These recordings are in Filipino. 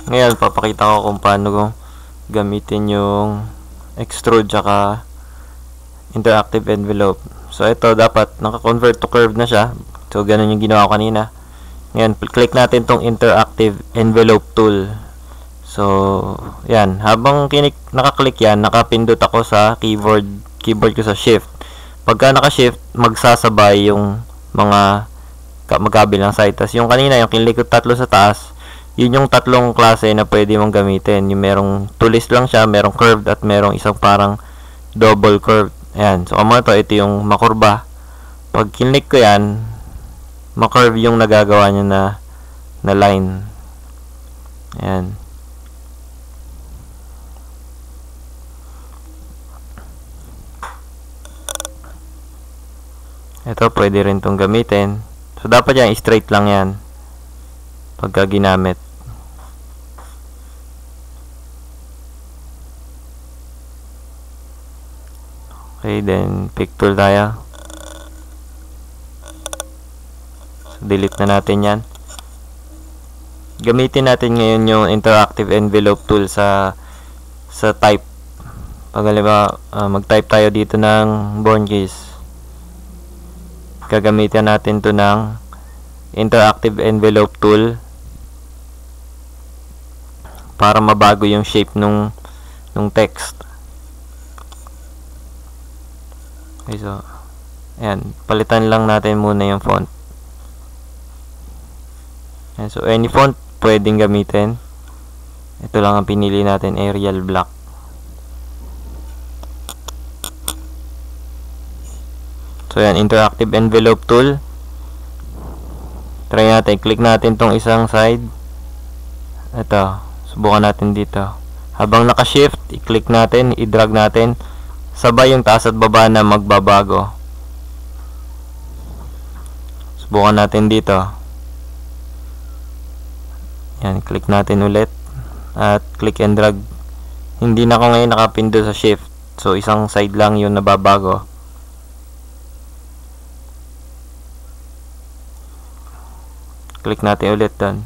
Ngayon, papakita ko kung paano gamitin yung extrude tsaka interactive envelope. So, ito, dapat naka-convert to curve na siya. So, ganun yung ginawa ko kanina. Ngayon, click natin tong interactive envelope tool. So, yan. Habang nakaklik yan, nakapindot ako sa keyboard ko sa shift. Pagka naka-shift, magsasabay yung mga magkabilang side. Tas yung kanina, yung kinlik ko tatlo sa taas, yun yung tatlong klase na pwede mong gamitin. Yung merong twist lang siya, merong curved, at merong isang parang double curved. Ayan. So, kamo ito yung makurba. Pag kinlik ko yan, makurve yung nagagawa niya na line. Ayan. Ito, pwede rin itong gamitin. So, dapat yan, straight lang yan pagka ginamit. Okay, then, pick tool tayo. So, delete na natin yan. Gamitin natin ngayon yung interactive envelope tool sa type. Pag mag-type tayo dito ng born case. Gagamitin natin to ng interactive envelope tool para mabago yung shape nung text. Okay, so ayan, palitan lang natin muna yung font. Ayan, so any font pwedeng gamitin. Ito lang ang pinili natin, Arial Black. So, yan, interactive envelope tool. Try natin. Click natin tong isang side. Ito. Subukan natin dito. Habang naka-shift, i-click natin, i-drag natin. Sabay yung taas at baba na magbabago. Subukan natin dito. Yan, click natin ulit. At click and drag. Hindi na ako ngayon nakapindo sa shift. So, isang side lang yung nababago. Click natin ulit doon.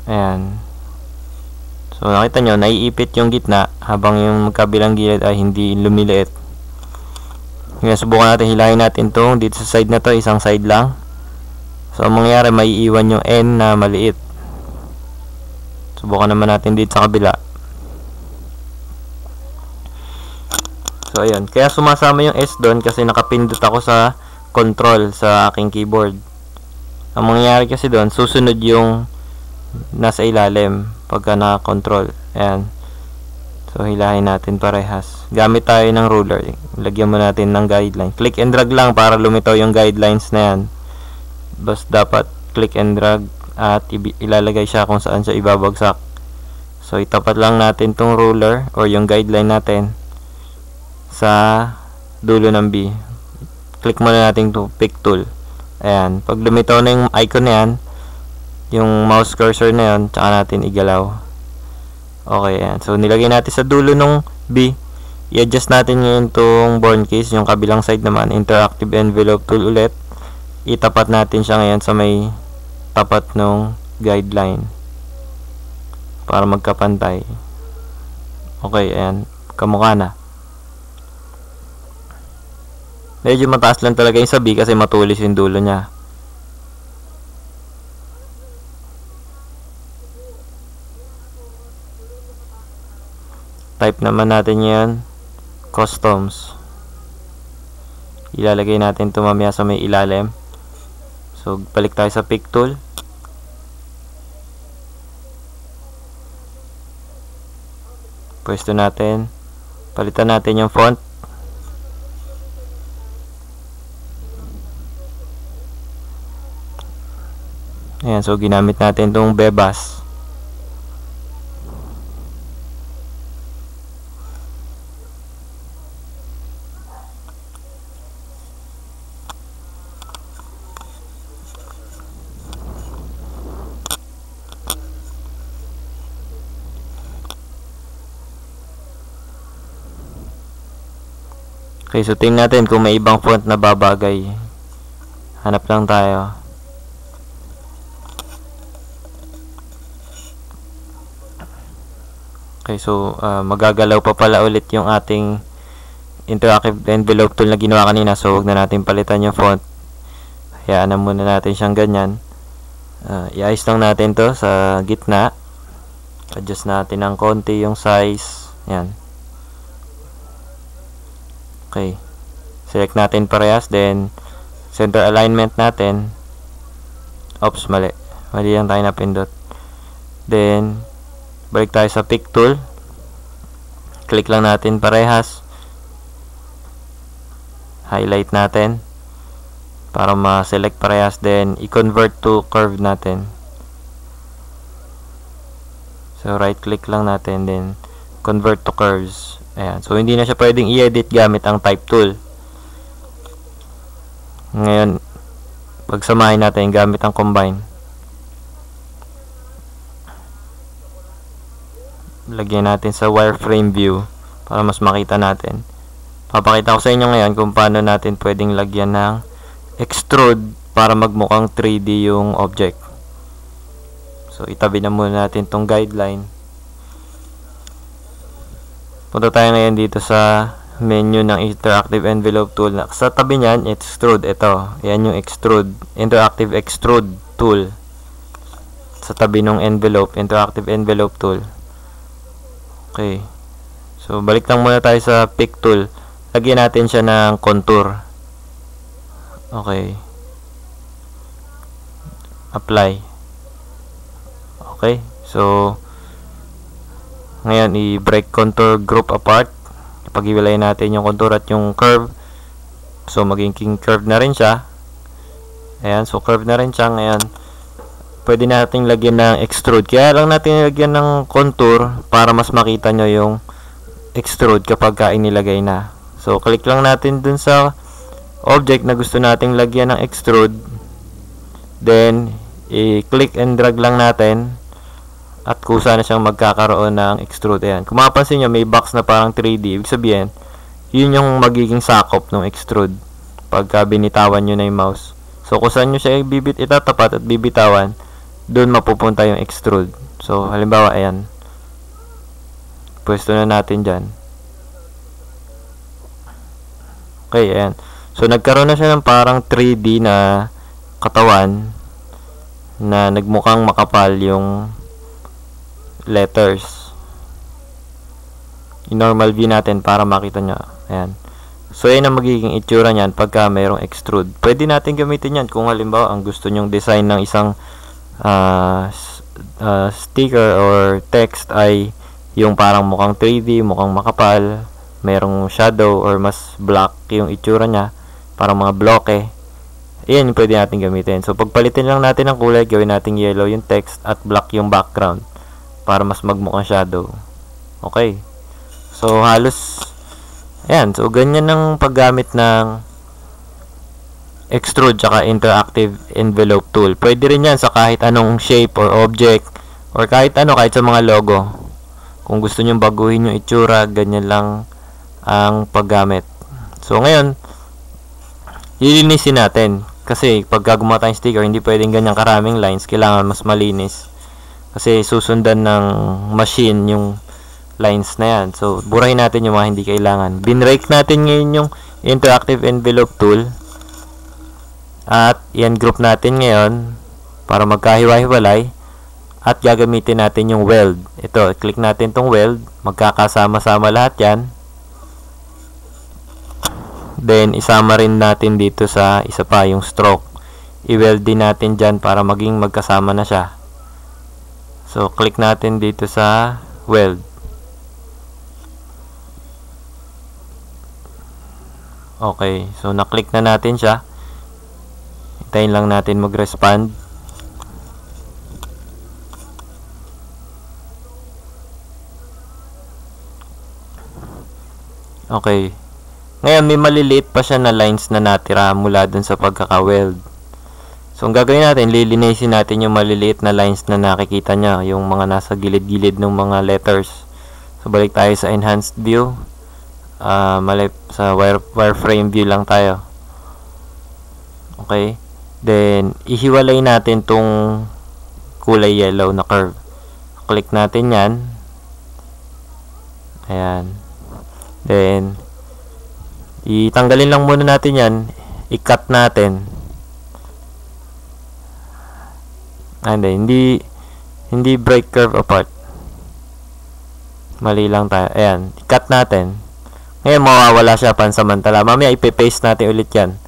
Ayan. So, nakita nyo, naiipit yung gitna habang yung magkabilang gilid ay hindi lumiliit. Ngayon, subukan natin, hilahin natin itong dito sa side na to, isang side lang. So, ang mangyayari, maiiwan yung N na maliit. Subukan naman natin dito sa kabila. So, ayan. Kaya sumasama yung S doon kasi nakapindot ako sa control sa aking keyboard. Ang mangyayari kasi doon, susunod yung nasa ilalim pagka naka-control. Ayan. So, hilahin natin parehas. Gamit tayo ng ruler. Lagyan mo natin ng guideline. Click and drag lang para lumitaw yung guidelines na yan. Basta dapat click and drag at ilalagay siya kung saan siya ibabagsak. So, itapat lang natin tong ruler or yung guideline natin sa dulo ng B. Click muna natin to pick tool. Ayan. Pag lumitaw na yung icon na yan, yung mouse cursor na yan, tsaka natin igalaw. Okay, ayan. So, nilagay natin sa dulo ng B. I-adjust natin ngayon itong born case, yung kabilang side naman, interactive envelope tool ulit. Itapat natin siya ngayon sa may tapat ng guideline para magkapantay. Okay, ayan. Kamukha na. Medyo mataas lang talaga yung sa B kasi matulis yung dulo niya. Type naman natin yan. Customs. Ilalagay natin ito mamaya sa may ilalim. So, balik tayo sa pick tool. Pwesto natin. Palitan natin yung font. Ayan, so ginamit natin itong Bebas. Okay, so tingnan natin kung may ibang font na babagay. Hanap lang tayo. Okay, so magagalaw pa pala ulit yung ating interactive envelope tool na ginawa kanina. So, huwag na natin palitan yung font. Hayaan na muna natin siyang ganyan. I-ayos lang natin to sa gitna. Adjust natin ng konti yung size. Yan. Okay. Select natin parehas. Then, center alignment natin. Oops, mali. Mali lang tayo napindot. Then, balik tayo sa pick tool. Click lang natin parehas. Highlight natin para ma-select parehas. Then, i-convert to curve natin. So, right click lang natin. Then, convert to curves. Ayan. So, hindi na siya pwedeng i-edit gamit ang type tool. Ngayon, pagsamahin natin gamit ang combine. Lagyan natin sa wireframe view para mas makita natin. Papakita ko sa inyo ngayon kung paano natin pwedeng lagyan ng extrude para magmukhang 3D yung object. So, itabi na muna natin tong guideline. Punta tayo ngayon dito sa menu ng interactive envelope tool. Sa tabi niyan, extrude. Ito. Yan yung extrude. Interactive extrude tool. Sa tabi ng envelope. Interactive envelope tool. Okay. So, balik lang muna tayo sa pick tool. Lagyan natin siya ng contour. Okay. Apply. Okay. So, ngayon, i-break contour group apart. Pag-iwalay natin yung contour at yung curve. So, magiging curve na rin siya. Ayan. So, curve na rin siya. Ngayon, pwede natin lagyan ng extrude. Kaya lang natin lagyan ng contour para mas makita nyo yung extrude kapag inilagay na. So, click lang natin dun sa object na gusto nating lagyan ng extrude. Then, i-click and drag lang natin. At kusa na siyang magkakaroon ng extrude. Ayan. Kung mapapansin nyo, may box na parang 3D. Ibig sabihin, yun yung magiging sakop ng extrude. Pagka binitawan nyo na yung mouse. So, kung saan nyo siya itatapat at bibitawan, dun mapupunta yung extrude. So, halimbawa, ayan. Pwesto na natin dyan. Okay, ayan. So, nagkaroon na siya ng parang 3D na katawan na nagmukhang makapal yung letters. I-normal view natin para makita nyo. Ayan. So, yan ang magiging itsura niyan pagka mayroong extrude. Pwede natin gamitin yan kung halimbawa ang gusto nyong design ng isang sticker or text ay yung parang mukhang 3D, mukhang makapal, mayroong shadow or mas black yung itsura niya, parang mga bloke. Ayan yung pwede natin gamitin. So, pagpalitin lang natin ang kulay, gawin natin yellow yung text at black yung background para mas magmukhang shadow. Okay. So, halos ayan. So, ganyan ang paggamit ng extrude tsaka interactive envelope tool. Pwede rin yan sa kahit anong shape or object or kahit ano, kahit sa mga logo. Kung gusto nyo baguhin yung itsura, ganyan lang ang paggamit. So, ngayon, lilinisin natin. Kasi, pag gumawa tayong sticker, hindi pwedeng ganyan karaming lines. Kailangan mas malinis. Kasi, susundan ng machine yung lines na yan. So, burahin natin yung mga hindi kailangan. Binrake natin ngayon yung interactive envelope tool. At, yan group natin ngayon para magkahiwa-hiwalay. At, gagamitin natin yung weld. Ito, click natin tong weld. Magkakasama-sama lahat yan. Then, isama rin natin dito sa isa pa, yung stroke. I-weld din natin dyan para maging magkasama na siya. So, click natin dito sa weld. Okay. So, na-click na natin siya. Hintayin lang natin mag-respond. Okay. Ngayon, may maliliit pa siya na lines na natira mula dun sa pagkaka-weld. So, ang gagawin natin, lilinisin natin yung maliliit na lines na nakikita niya, yung mga nasa gilid-gilid ng mga letters. So, balik tayo sa enhanced view. Sa wireframe view lang tayo. Okay. Then, ihiwalay natin tong kulay yellow na curve. Click natin yan. Ayan. Then, itanggalin lang muna natin yan. I-cut natin. Hindi break curve apart. Mali lang tayo. Ayan. I-cut natin. Ngayon, mawawala siya pansamantala. Mamaya, ipe-paste natin ulit yan.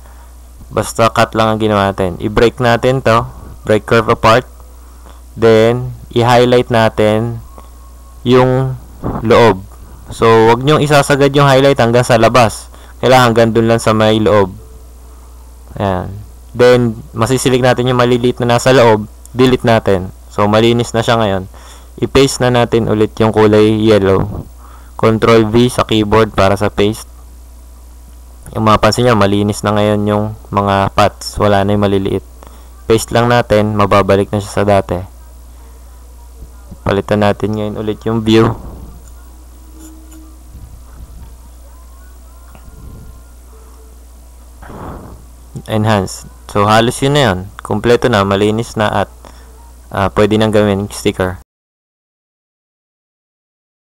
Basta cut lang ang ginawa natin. I-break natin to. Break curve apart. Then, i-highlight natin yung loob. So, wag nyong isasagad yung highlight hanggang sa labas. Kailangan hanggang dun lang sa may loob. Ayan. Then, masisilig natin yung maliliit na nasa loob. Delete natin. So, malinis na siya ngayon. I-paste na natin ulit yung kulay yellow. Control V sa keyboard para sa paste. Yung mapapansin nyo, malinis na ngayon yung mga paths. Wala na yung maliliit. Paste lang natin. Mababalik na siya sa dati. Palitan natin ngayon ulit yung view. Enhance. So, halos yun na yun. Kompleto na, malinis na at pwede nang gawin sticker.